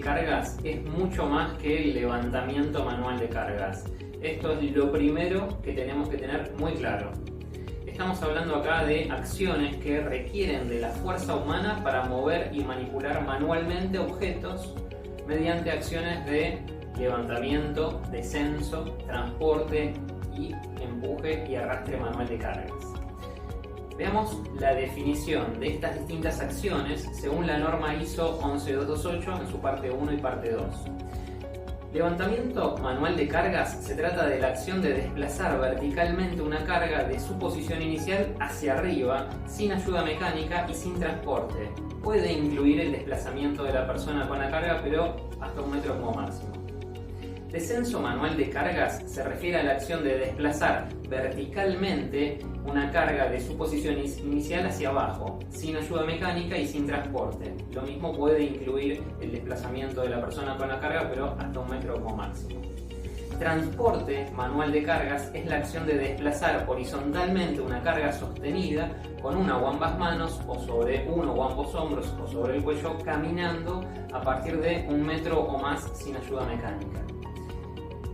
cargas es mucho más que el levantamiento manual de cargas. Esto es lo primero que tenemos que tener muy claro. Estamos hablando acá de acciones que requieren de la fuerza humana para mover y manipular manualmente objetos mediante acciones de levantamiento, descenso, transporte y empuje y arrastre manual de cargas. Veamos la definición de estas distintas acciones según la norma ISO 11228 en su parte 1 y parte 2. Levantamiento manual de cargas se trata de la acción de desplazar verticalmente una carga de su posición inicial hacia arriba, sin ayuda mecánica y sin transporte. Puede incluir el desplazamiento de la persona con la carga, pero hasta 1 metro como máximo. Descenso manual de cargas se refiere a la acción de desplazar verticalmente una carga de su posición inicial hacia abajo, sin ayuda mecánica y sin transporte. Lo mismo puede incluir el desplazamiento de la persona con la carga, pero hasta 1 metro como máximo. Transporte manual de cargas es la acción de desplazar horizontalmente una carga sostenida con una o ambas manos o sobre uno o ambos hombros o sobre el cuello caminando a partir de 1 metro o más sin ayuda mecánica.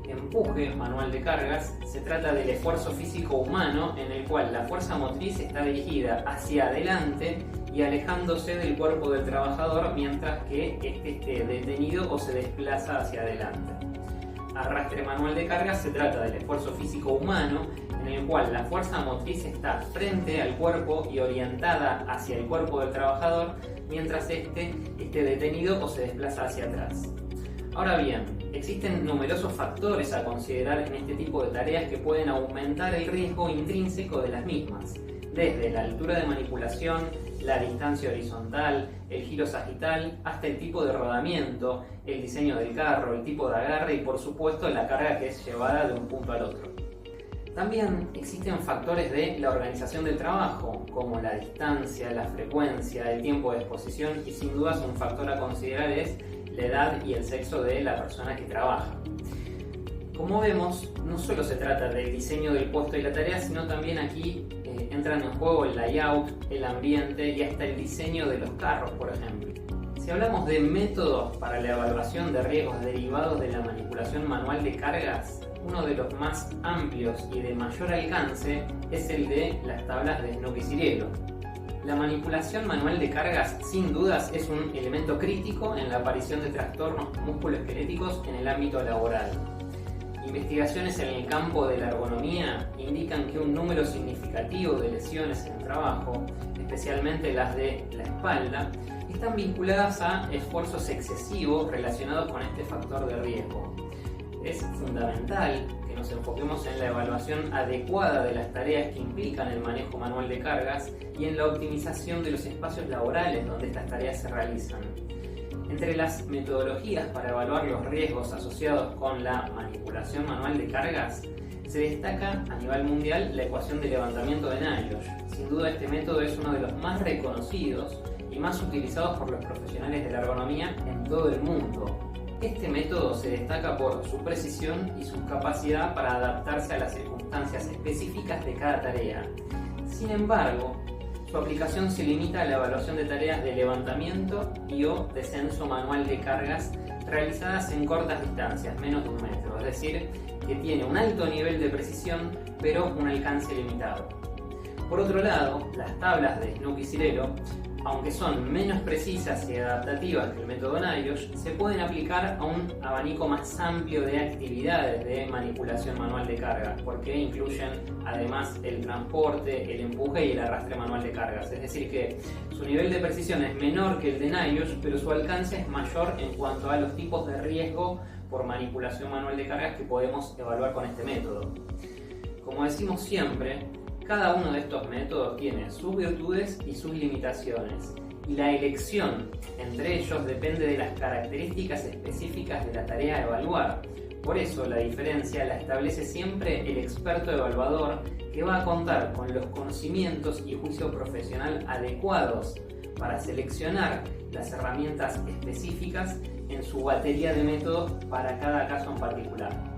Empuje manual de cargas se trata del esfuerzo físico humano en el cual la fuerza motriz está dirigida hacia adelante y alejándose del cuerpo del trabajador mientras que éste esté detenido o se desplaza hacia adelante. Arrastre manual de cargas se trata del esfuerzo físico humano en el cual la fuerza motriz está frente al cuerpo y orientada hacia el cuerpo del trabajador mientras éste esté detenido o se desplaza hacia atrás. Ahora bien, existen numerosos factores a considerar en este tipo de tareas que pueden aumentar el riesgo intrínseco de las mismas, desde la altura de manipulación, la distancia horizontal, el giro sagital, hasta el tipo de rodamiento, el diseño del carro, el tipo de agarre y por supuesto la carga que es llevada de un punto al otro. También existen factores de la organización del trabajo, como la distancia, la frecuencia, el tiempo de exposición y sin dudas un factor a considerar es la edad y el sexo de la persona que trabaja. Como vemos, no solo se trata del diseño del puesto y la tarea, sino también aquí entran en juego el layout, el ambiente y hasta el diseño de los carros, por ejemplo. Si hablamos de métodos para la evaluación de riesgos derivados de la manipulación manual de cargas, uno de los más amplios y de mayor alcance es el de las tablas de Snook y Cirelo. La manipulación manual de cargas, sin dudas, es un elemento crítico en la aparición de trastornos musculoesqueléticos en el ámbito laboral. Investigaciones en el campo de la ergonomía indican que un número significativo de lesiones en el trabajo, especialmente las de la espalda, están vinculadas a esfuerzos excesivos relacionados con este factor de riesgo. Es fundamental que nos enfoquemos en la evaluación adecuada de las tareas que implican el manejo manual de cargas y en la optimización de los espacios laborales donde estas tareas se realizan. Entre las metodologías para evaluar los riesgos asociados con la manipulación manual de cargas, se destaca a nivel mundial la ecuación de levantamiento de Nash. Sin duda este método es uno de los más reconocidos y más utilizados por los profesionales de la ergonomía en todo el mundo. Este método se destaca por su precisión y su capacidad para adaptarse a las circunstancias específicas de cada tarea. Sin embargo, su aplicación se limita a la evaluación de tareas de levantamiento y o descenso manual de cargas realizadas en cortas distancias, menos de 1 metro, es decir, que tiene un alto nivel de precisión pero un alcance limitado. Por otro lado, las tablas de Snook y Cirelo, aunque son menos precisas y adaptativas que el método NIOSH, se pueden aplicar a un abanico más amplio de actividades de manipulación manual de carga, porque incluyen además el transporte, el empuje y el arrastre manual de cargas. Es decir que su nivel de precisión es menor que el de NIOSH, pero su alcance es mayor en cuanto a los tipos de riesgo por manipulación manual de cargas que podemos evaluar con este método. Como decimos siempre, cada uno de estos métodos tiene sus virtudes y sus limitaciones, y la elección entre ellos depende de las características específicas de la tarea a evaluar. Por eso la diferencia la establece siempre el experto evaluador, que va a contar con los conocimientos y juicio profesional adecuados para seleccionar las herramientas específicas en su batería de métodos para cada caso en particular.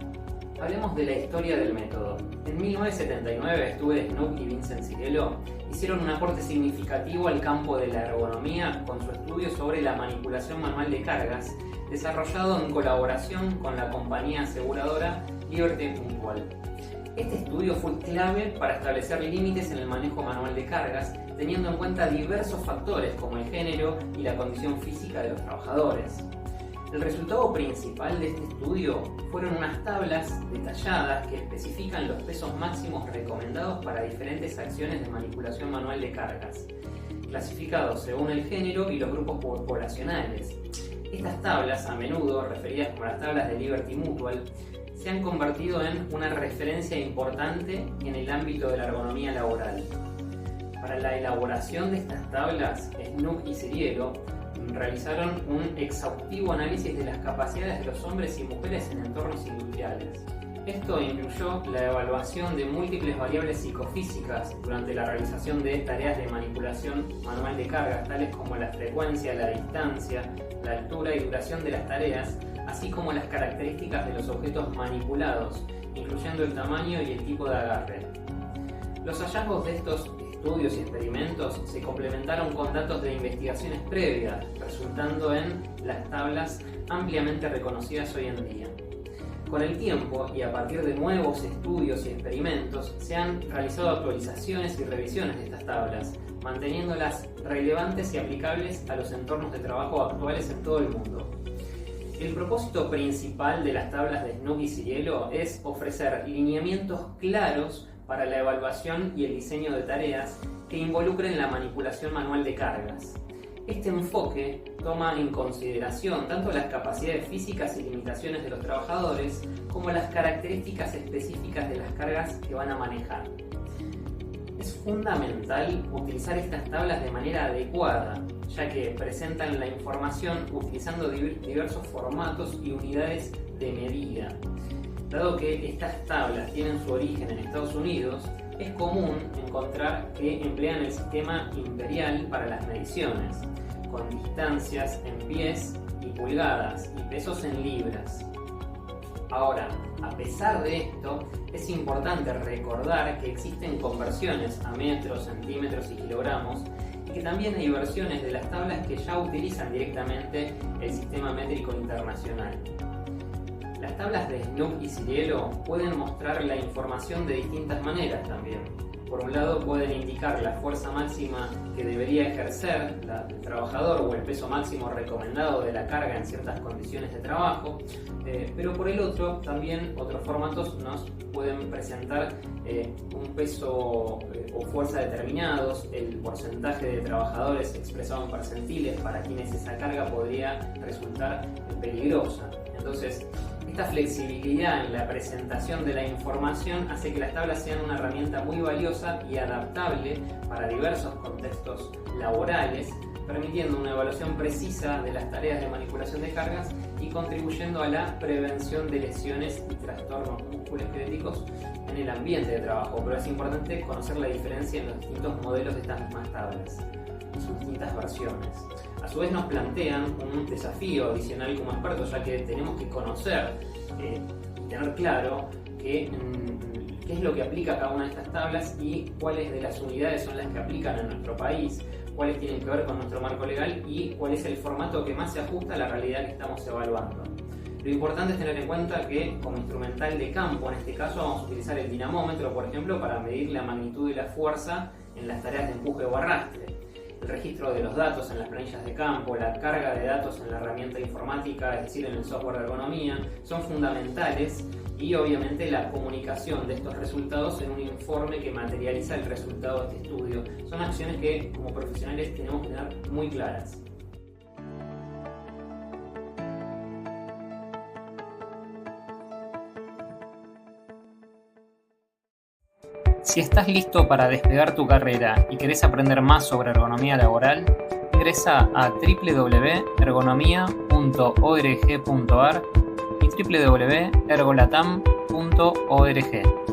Hablemos de la historia del método. En 1979 Snook y Vincent Cirelo hicieron un aporte significativo al campo de la ergonomía con su estudio sobre la manipulación manual de cargas desarrollado en colaboración con la compañía aseguradora Liberty Mutual. Este estudio fue clave para establecer límites en el manejo manual de cargas, teniendo en cuenta diversos factores como el género y la condición física de los trabajadores. El resultado principal de este estudio fueron unas tablas detalladas que especifican los pesos máximos recomendados para diferentes acciones de manipulación manual de cargas, clasificados según el género y los grupos poblacionales. Estas tablas, a menudo referidas como las tablas de Liberty Mutual, se han convertido en una referencia importante en el ámbito de la ergonomía laboral. Para la elaboración de estas tablas, Snook y Ciriello realizaron un exhaustivo análisis de las capacidades de los hombres y mujeres en entornos industriales. Esto incluyó la evaluación de múltiples variables psicofísicas durante la realización de tareas de manipulación manual de cargas, tales como la frecuencia, la distancia, la altura y duración de las tareas, así como las características de los objetos manipulados, incluyendo el tamaño y el tipo de agarre. Los hallazgos de estos estudios y experimentos se complementaron con datos de investigaciones previas, resultando en las tablas ampliamente reconocidas hoy en día. Con el tiempo y a partir de nuevos estudios y experimentos, se han realizado actualizaciones y revisiones de estas tablas, manteniéndolas relevantes y aplicables a los entornos de trabajo actuales en todo el mundo. El propósito principal de las tablas de Snook y Ciriello es ofrecer lineamientos claros para la evaluación y el diseño de tareas que involucren la manipulación manual de cargas. Este enfoque toma en consideración tanto las capacidades físicas y limitaciones de los trabajadores como las características específicas de las cargas que van a manejar. Es fundamental utilizar estas tablas de manera adecuada, ya que presentan la información utilizando diversos formatos y unidades de medida. Dado que estas tablas tienen su origen en Estados Unidos, es común encontrar que emplean el sistema imperial para las mediciones, con distancias en pies y pulgadas y pesos en libras. Ahora, a pesar de esto, es importante recordar que existen conversiones a metros, centímetros y kilogramos, y que también hay versiones de las tablas que ya utilizan directamente el sistema métrico internacional. Las tablas de Snook y Ciriello pueden mostrar la información de distintas maneras también. Por un lado, pueden indicar la fuerza máxima que debería ejercer el trabajador o el peso máximo recomendado de la carga en ciertas condiciones de trabajo, pero por el otro, también otros formatos nos pueden presentar un peso o fuerza determinados, el porcentaje de trabajadores expresado en percentiles para quienes esa carga podría resultar peligrosa. Entonces, esta flexibilidad en la presentación de la información hace que las tablas sean una herramienta muy valiosa y adaptable para diversos contextos laborales, permitiendo una evaluación precisa de las tareas de manipulación de cargas y contribuyendo a la prevención de lesiones y trastornos musculoesqueléticos en el ambiente de trabajo. Pero es importante conocer la diferencia en los distintos modelos de estas mismas tablas y sus distintas versiones. A su vez nos plantean un desafío adicional como expertos, ya que tenemos que conocer y tener claro qué es lo que aplica cada una de estas tablas y cuáles de las unidades son las que aplican en nuestro país, cuáles tienen que ver con nuestro marco legal y cuál es el formato que más se ajusta a la realidad que estamos evaluando. Lo importante es tener en cuenta que como instrumental de campo, en este caso vamos a utilizar el dinamómetro, por ejemplo, para medir la magnitud y la fuerza en las tareas de empuje o arrastre. El registro de los datos en las planillas de campo, la carga de datos en la herramienta informática, es decir, en el software de ergonomía, son fundamentales y obviamente la comunicación de estos resultados en un informe que materializa el resultado de este estudio. Son acciones que como profesionales tenemos que tener muy claras. Si estás listo para despegar tu carrera y querés aprender más sobre ergonomía laboral, ingresa a www.ergonomia.org.ar y www.ergolatam.org.